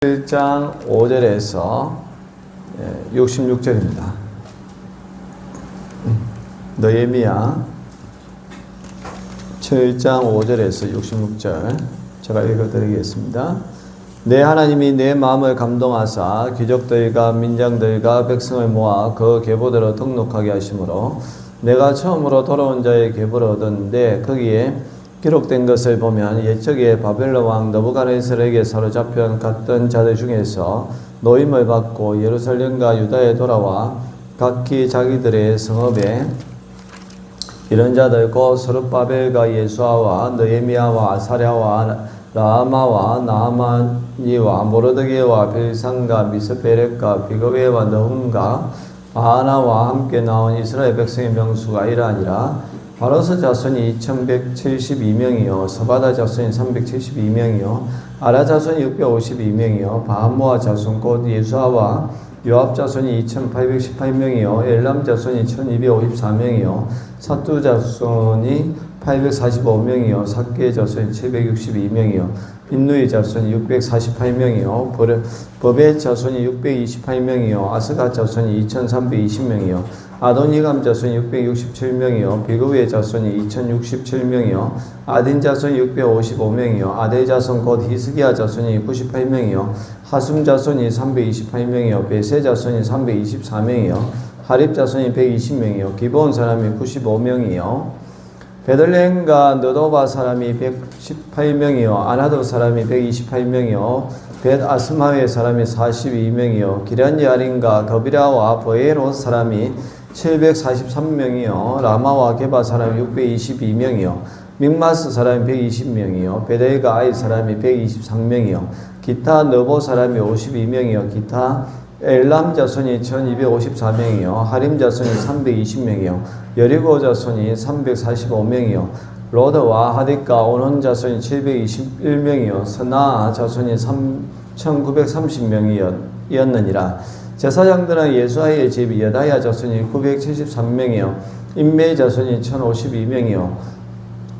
7장 5절에서 66절입니다. 느헤미야 7장 5절에서 66절 제가 읽어드리겠습니다. 내 하나님이 내 마음을 감동하사 귀족들과 민장들과 백성을 모아 그 계보대로 등록하게 하심으로 내가 처음으로 돌아온 자의 계보를 얻었는데 거기에 기록된 것을 보면 옛적에 바벨론 왕 느부갓네살에게 사로잡혀 갔던 자들 중에서 노임을 받고 예루살렘과 유다에 돌아와 각기 자기들의 성읍에 이런 자들 곧 스룹바벨과 예수아와 느헤미야와 아사랴와 라마와 나하마니와 모르드게와 빌산과 미스페렛과 비그웨와 너훔과 바하나와 함께 나온 이스라엘 백성의 명수가 이러하니라. 바로스 자손이 2172명이요 서바다 자손이 372명이요 아라 자손이 652명이요 바하모아 자손 곧 예수아와 요압 자손이 2818명이요 엘람 자손이 1254명이요 사투 자손이 845명이요 삭게 자손이 762명이요 빈누이 자손이 648명이요 버벳 자손이 628명이요 아스가 자손이 2320명이요 아도니감 자손이 667명이요 비그웨 자손이 2067명이요 아딘 자손이 655명이요 아델 자손 곧 히스기야 자손이 98명이요 하숨 자손이 328명이요 베세 자손이 324명이요 하립 자손이 120명이요 기브온 사람이 95명이요 베들레헴과 너도바 사람이 118명이요 아나도 사람이 128명이요 벳 아스마웨 사람이 42명이요 기럇야림과 거비라와 버에롯 사람이 743명이요 라마와 게바 사람이 622명이요 믹마스 사람이 120명이요 베델과 아이 사람이 123명이요 기타 너보 사람이 52명이요 기타 엘람 자손이 1254명이요 하림 자손이 320명이요 여리고 자손이 345명이요 로드와 하딕과 오논 자손이 721명이요 스나 자손이 3930명이었느니라. 제사장들은 예수아의 집 여다야 자손이 973명이요 임메 자손이 1052명이요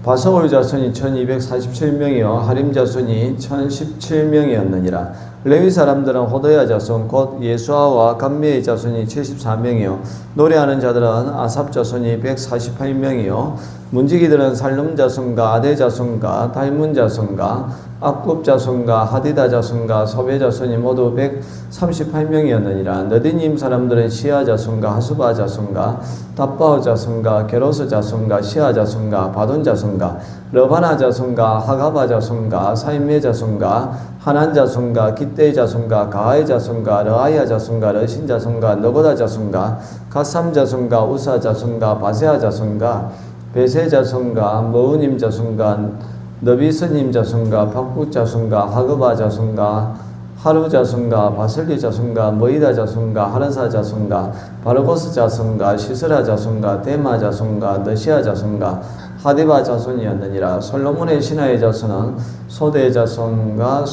바소울 자손이 1247명이요 하림 자손이 1017명이었느니라. 레위 사람들은 호도야 자손 곧 예수아와 감미의 자손이 74명이요 노래하는 자들은 아삽 자손이 148명이요 문지기들은 살름 자손과 아데 자손과 달문 자손과 악굽 자손과 하디다 자손과 소베 자손이 모두 138명이었느니라. 너디님 사람들은 시아 자손과 하수바 자손과 답바오 자손과 게로스 자손과 시아 자손과 바돈 자손과 러바나 자손과 하가바 자손과 사임메 자손과 하난 자손과 기떼 자손과 가하의 자손과 르아야 자손과 르신 자손과 너고다 자손과 가삼 자손과 우사 자손과 바세아 자손과 베세 자손과 머우님 자손과 너비스님 자손과 박국 자손과 하그바 자손과 하루 자손과 바슬리 자손과 모이다 자손과 하르사 자손과 바르고스 자손과 시스라 자손과 데마 자손과 너시아 자손과 하디바 자손이었느니라. 솔로몬의 신하의 자손은 소대 자손과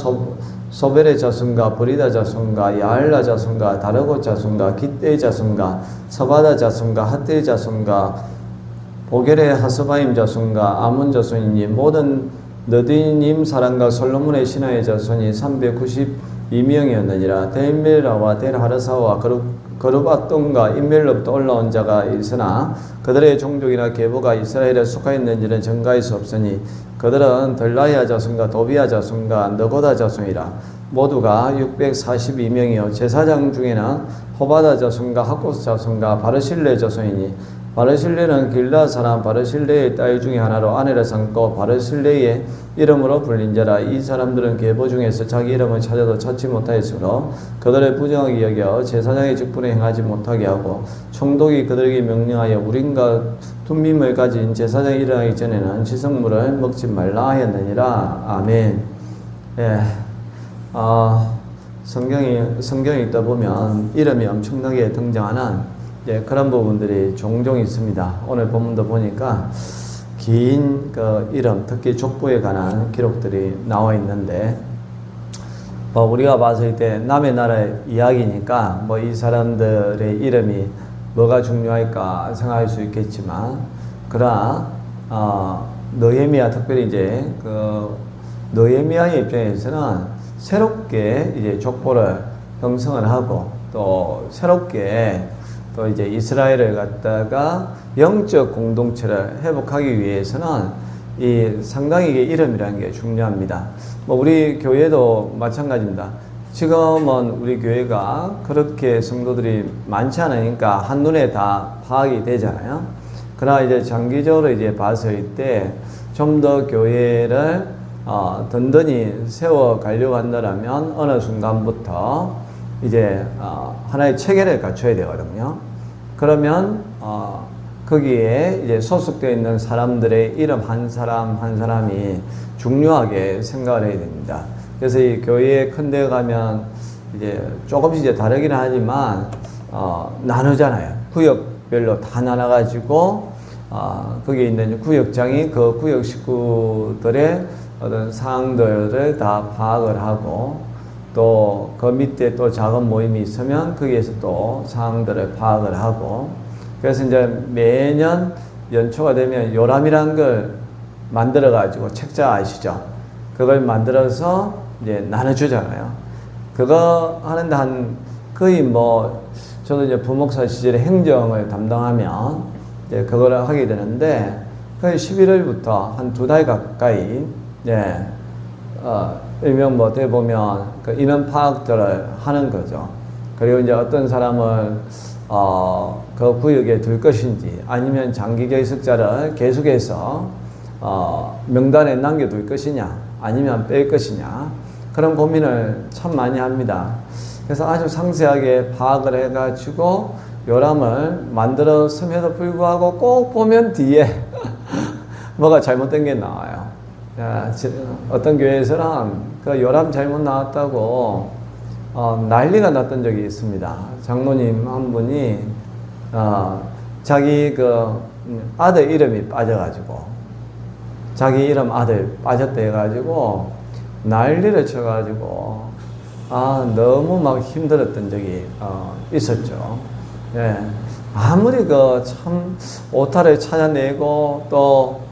소벨의 자손과 브리다 자손과 야알라 자손과 다르고 자손과 기떼 자손과 서바다 자손과 핫대 자손과 보겔의 하스바임 자손과 아몬 자손이니 모든 너디님 사람과 솔로몬의 신하의 자손이 392명이었느니라. 데일메라와 델하르사와 거르밧돈과 인멜로부터 올라온 자가 있으나 그들의 종족이나 계보가 이스라엘에 속하였는지는 증가할 수 없으니 그들은 덜라야 자손과 도비야 자손과 너고다 자손이라. 모두가 642명이요 제사장 중에는 호바다 자손과 하코스 자손과 바르실레 자손이니 바르실레는 길라 사람 바르실레의 딸 중에 하나로 아내를 삼고 바르실레의 이름으로 불린 자라. 이 사람들은 계보 중에서 자기 이름을 찾아도 찾지 못하였으므로 그들을 부정하게 여겨 제사장의 직분에 행하지 못하게 하고 총독이 그들에게 명령하여 우림과 툼밈을 가진 제사장이 일어나기 전에는 지성물을 먹지 말라 하였느니라. 아멘. 예. 성경에 있다 보면 이름이 엄청나게 등장하는 그런 부분들이 종종 있습니다. 오늘 본문도 보니까 긴 그 이름, 특히 족보에 관한 기록들이 나와 있는데, 우리가 봤을 때 남의 나라의 이야기니까 이 사람들의 이름이 뭐가 중요할까 생각할 수 있겠지만, 그러나 느헤미야 특별히 이제 느헤미야의 입장에서는 새롭게 이제 족보를 형성을 하고 또 새롭게 또 이제 이스라엘을 갖다가 영적 공동체를 회복하기 위해서는 이 상당히 이름이라는 게 중요합니다. 뭐 우리 교회도 마찬가지입니다. 지금은 우리 교회가 그렇게 성도들이 많지 않으니까 한눈에 다 파악이 되잖아요. 그러나 이제 장기적으로 이제 봤을 때 좀 더 교회를 든든히 세워 가려고 한다면 어느 순간부터 이제 하나의 체계를 갖춰야 되거든요. 그러면 거기에 이제 소속되어 있는 사람들의 이름 한 사람 한 사람이 중요하게 생각을 해야 됩니다. 그래서 이 교회에 큰 데 가면 이제 조금씩 이제 다르긴 하지만 나누잖아요. 구역별로 다 나눠가지고 거기에 있는 구역장이 그 구역 식구들의 어떤 사항들을 다 파악을 하고 또 그 밑에 또 작은 모임이 있으면 거기에서 또 사항들을 파악을 하고 그래서 이제 매년 연초가 되면 요람이라는 걸 만들어 가지고 책자 아시죠? 그걸 만들어서 이제 나눠주잖아요. 그거 하는데 거의 저도 이제 부목사 시절에 행정을 담당하면 이제 그거를 하게 되는데 거의 11월부터 한 2달 가까이 일명 어떻게 보면 그 인원 파악들을 하는 거죠. 그리고 이제 어떤 사람을 그 구역에 둘 것인지 아니면 장기 계석자를 계속해서 명단에 남겨둘 것이냐 아니면 뺄 것이냐 그런 고민을 참 많이 합니다. 그래서 아주 상세하게 파악을 해가지고 요람을 만들었음에도 불구하고 꼭 보면 뒤에 뭐가 잘못된 게 나와요. 어떤 교회에서는 그 요람 잘못 나왔다고 난리가 났던 적이 있습니다. 장로님 한 분이 자기 그 아들 이름이 빠져가지고 자기 이름 아들 빠졌다 해가지고 난리를 쳐가지고 너무 막 힘들었던 적이 있었죠. 예. 아무리 그 참 오타를 찾아내고 또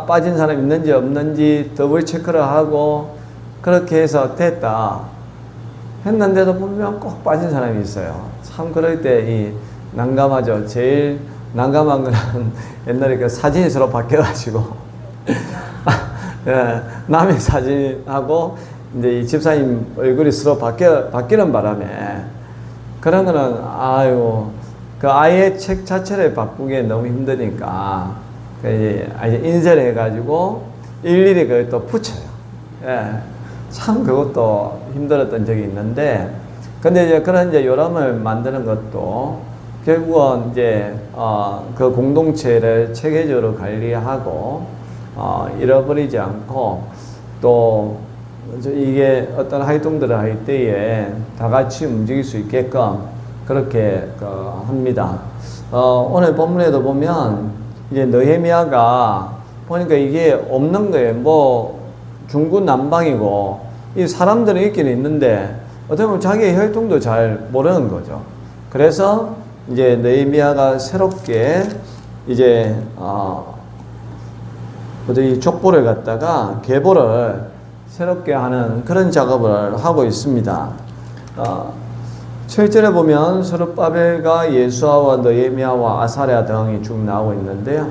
빠진 사람 있는지 없는지 더블 체크를 하고 그렇게 해서 됐다 했는데도 보면 꼭 빠진 사람이 있어요. 참 그럴 때 이 난감하죠. 제일 난감한 거는 옛날에 그 사진이 서로 바뀌어가지고 예, 남의 사진하고 이제 이 집사님 얼굴이 서로 바뀌는 바람에 그런 거는 그 아예 책 자체를 바꾸기 너무 힘드니까 이제 인쇄를 해가지고 일일이 그걸 또 붙여요. 예, 참 그것도 힘들었던 적이 있는데 근데 이제 그런 이제 요람을 만드는 것도 결국은 이제 그 공동체를 체계적으로 관리하고 잃어버리지 않고 또 이게 어떤 활동들을 할 때에 다 같이 움직일 수 있게끔 그렇게 합니다. 오늘 본문에도 보면 이제 느헤미야가 보니까 이게 없는 거예요. 중구난방이고 이 사람들은 있긴 있는데 어떻게 보면 자기의 혈통도 잘 모르는 거죠. 그래서 이제 느헤미야가 새롭게 이제 이 족보를 갖다가 계보를 새롭게 하는 그런 작업을 하고 있습니다. 7절에 보면 스룹바벨과 예수아와 느헤미야와 아사랴 등이 쭉 나오고 있는데요.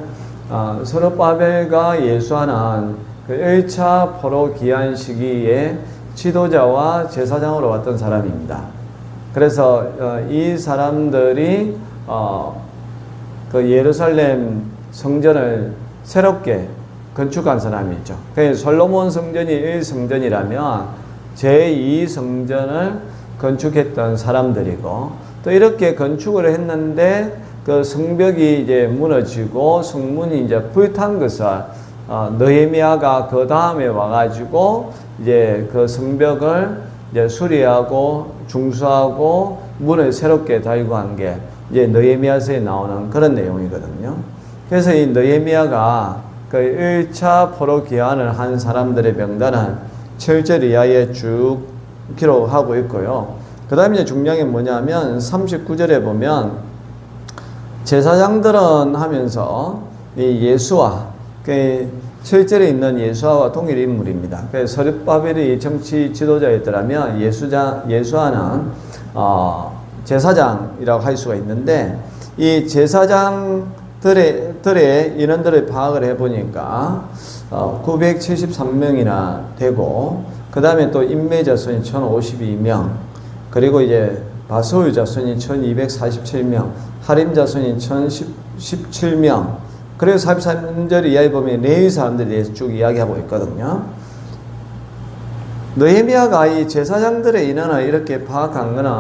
스룹바벨과 예수아는 그 1차 포로 기한 시기에 지도자와 제사장으로 왔던 사람입니다. 그래서 이 사람들이 그 예루살렘 성전을 새롭게 건축한 사람이죠. 그러니까 솔로몬 성전이 1성전이라면 제2성전을 건축했던 사람들이고 또 이렇게 건축을 했는데 그 성벽이 이제 무너지고 성문이 이제 불탄 것을 느헤미야가 그 다음에 와가지고 이제 그 성벽을 이제 수리하고 중수하고 문을 새롭게 달고 한 게 이제 느헤미야서에 나오는 그런 내용이거든요. 그래서 이 느헤미야가 그 1차 포로 귀환을 한 사람들의 명단은 7절 이하에 쭉 기록하고 있고요. 그 다음에 이제 중요한 게 뭐냐면 39절에 보면 제사장들은 하면서 이 예수와 실제로 있는 예수아와 동일 인물입니다. 그래서 서룹바벨이 정치 지도자였더라면 예수아는 제사장이라고 할 수가 있는데, 이 제사장들의 인원들을 파악을 해보니까 973명이나 되고, 그 다음에 또 인메 자손이 1052명, 그리고 이제 바소울 자손이 1247명, 하림 자손이 1017명. 그리고 43절 이하에 보면 레위 사람들에 대해서 쭉 이야기하고 있거든요. 느헤미야가 이 제사장들의 인원을 이렇게 파악한 거는,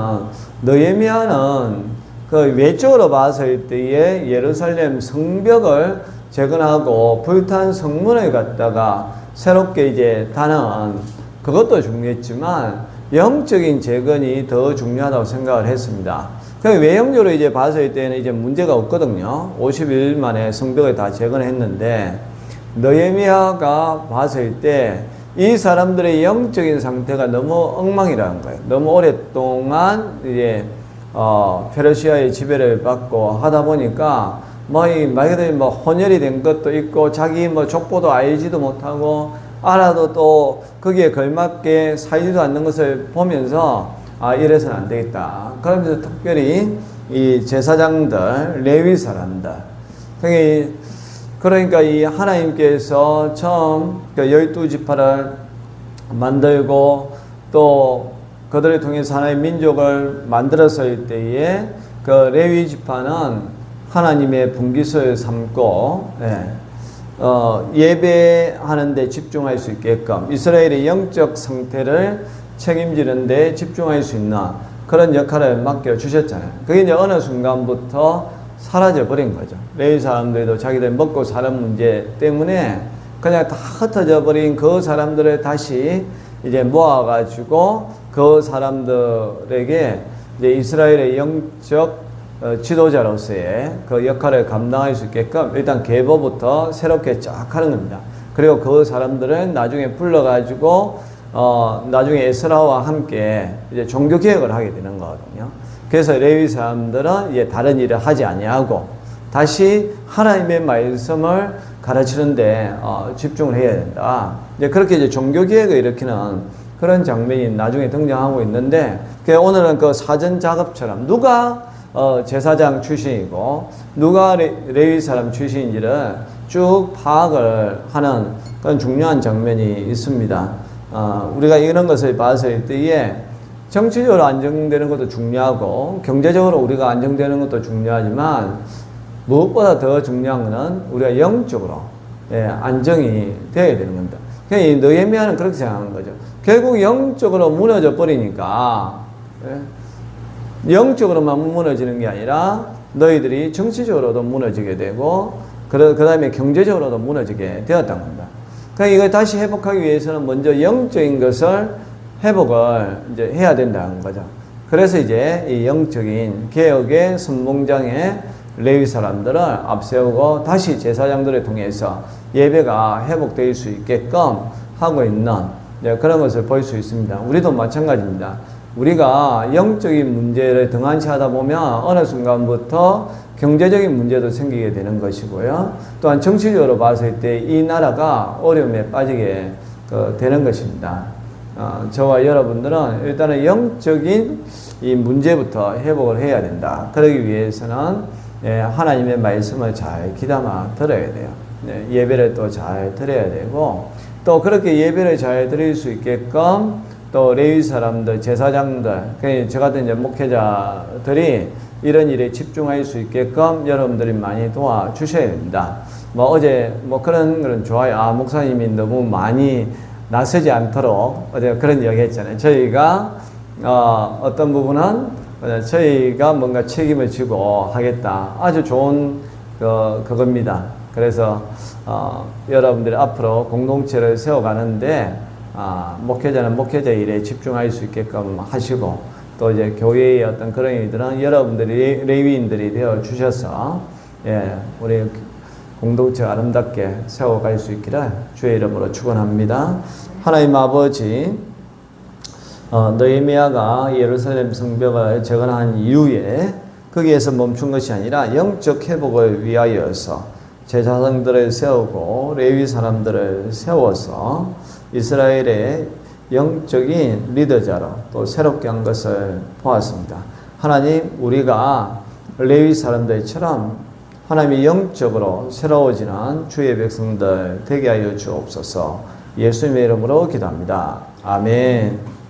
느헤미야는 그 외적으로 봤을 때에 예루살렘 성벽을 재건하고 불탄 성문을 갖다가 새롭게 이제 다는 그것도 중요했지만, 영적인 재건이 더 중요하다고 생각을 했습니다. 외형적으로 이제 봤을 때는 이제 문제가 없거든요. 50일 만에 성벽을 다 재건했는데, 느헤미야가 봤을 때 이 사람들의 영적인 상태가 너무 엉망이라는 거예요. 너무 오랫동안 이제 페르시아의 지배를 받고 하다 보니까 말 그대로 혼혈이 된 것도 있고, 자기 족보도 알지도 못하고 알아도 또 거기에 걸맞게 살지도 않는 것을 보면서 이래서는 안 되겠다. 그러면서 특별히 이 제사장들, 레위 사람들, 그러니까 이 하나님께서 처음 12지파를 만들고 또 그들을 통해서 하나의 민족을 만들었을 때에 그 레위 지파는 하나님의 분깃을 삼고 예배하는 데 집중할 수 있게끔 이스라엘의 영적 상태를 책임지는 데 집중할 수 있는 그런 역할을 맡겨주셨잖아요. 그게 이제 어느 순간부터 사라져버린 거죠. 레위 사람들도 자기들 먹고 사는 문제 때문에 그냥 다 흩어져 버린 그 사람들을 다시 이제 모아가지고 그 사람들에게 이제 이스라엘의 영적 지도자로서의 그 역할을 감당할 수 있게끔 일단 계보부터 새롭게 쫙 하는 겁니다. 그리고 그 사람들은 나중에 불러가지고 나중에 에스라와 함께 이제 종교 개혁을 하게 되는 거거든요. 그래서 레위 사람들은 이제 다른 일을 하지 아니하고 다시 하나님의 말씀을 가르치는데 집중을 해야 된다. 이제 그렇게 이제 종교 개혁을 일으키는 그런 장면이 나중에 등장하고 있는데, 오늘은 그 사전 작업처럼 누가 제사장 출신이고 누가 레위 사람 출신인지를 쭉 파악을 하는 그런 중요한 장면이 있습니다. 우리가 이런 것을 봤을 때에 정치적으로 안정되는 것도 중요하고 경제적으로 우리가 안정되는 것도 중요하지만 무엇보다 더 중요한 것은 우리가 영적으로 안정이 되어야 되는 겁니다. 그러니까 이 느헤미야는 그렇게 생각하는 거죠. 결국 영적으로 무너져 버리니까 영적으로만 무너지는 게 아니라 너희들이 정치적으로도 무너지게 되고 그 다음에 경제적으로도 무너지게 되었단 겁니다. 그러니까 이걸 다시 회복하기 위해서는 먼저 영적인 것을 회복을 이제 해야 된다는 거죠. 그래서 이제 이 영적인 개혁의 선봉장에 레위 사람들을 앞세우고 다시 제사장들을 통해서 예배가 회복될 수 있게끔 하고 있는 그런 것을 볼 수 있습니다. 우리도 마찬가지입니다. 우리가 영적인 문제를 등한시 하다 보면 어느 순간부터 경제적인 문제도 생기게 되는 것이고요. 또한 정치적으로 봤을 때 이 나라가 어려움에 빠지게 되는 것입니다. 저와 여러분들은 일단은 영적인 이 문제부터 회복을 해야 된다. 그러기 위해서는 하나님의 말씀을 잘 귀담아 들어야 돼요. 예배를 또 잘 드려야 되고, 또 그렇게 예배를 잘 드릴 수 있게끔 또 레위 사람들, 제사장들, 저 같은 이제 목회자들이 이런 일에 집중할 수 있게끔 여러분들이 많이 도와주셔야 됩니다. 어제 그런 거는 좋아요. 목사님이 너무 많이 나서지 않도록 어제 그런 이야기 했잖아요. 저희가 어떤 부분은 저희가 뭔가 책임을 지고 하겠다. 아주 좋은 그겁니다. 그래서 여러분들이 앞으로 공동체를 세워가는데 목회자는 목회자 일에 집중할 수 있게끔 하시고, 또 이제 교회의 어떤 그런 일들은 여러분들이 레위인들이 되어 주셔서 우리 공동체 아름답게 세워갈 수 있기를 주의 이름으로 축원합니다. 하나님 아버지, 느헤미야가 예루살렘 성벽을 재건한 이후에 거기에서 멈춘 것이 아니라 영적 회복을 위하여서 제사장들을 세우고 레위 사람들을 세워서 이스라엘의 영적인 리더자로 또 새롭게 한 것을 보았습니다. 하나님, 우리가 레위 사람들처럼 하나님이 영적으로 새로워지는 주의 백성들 되게 하여 주옵소서. 예수님의 이름으로 기도합니다. 아멘.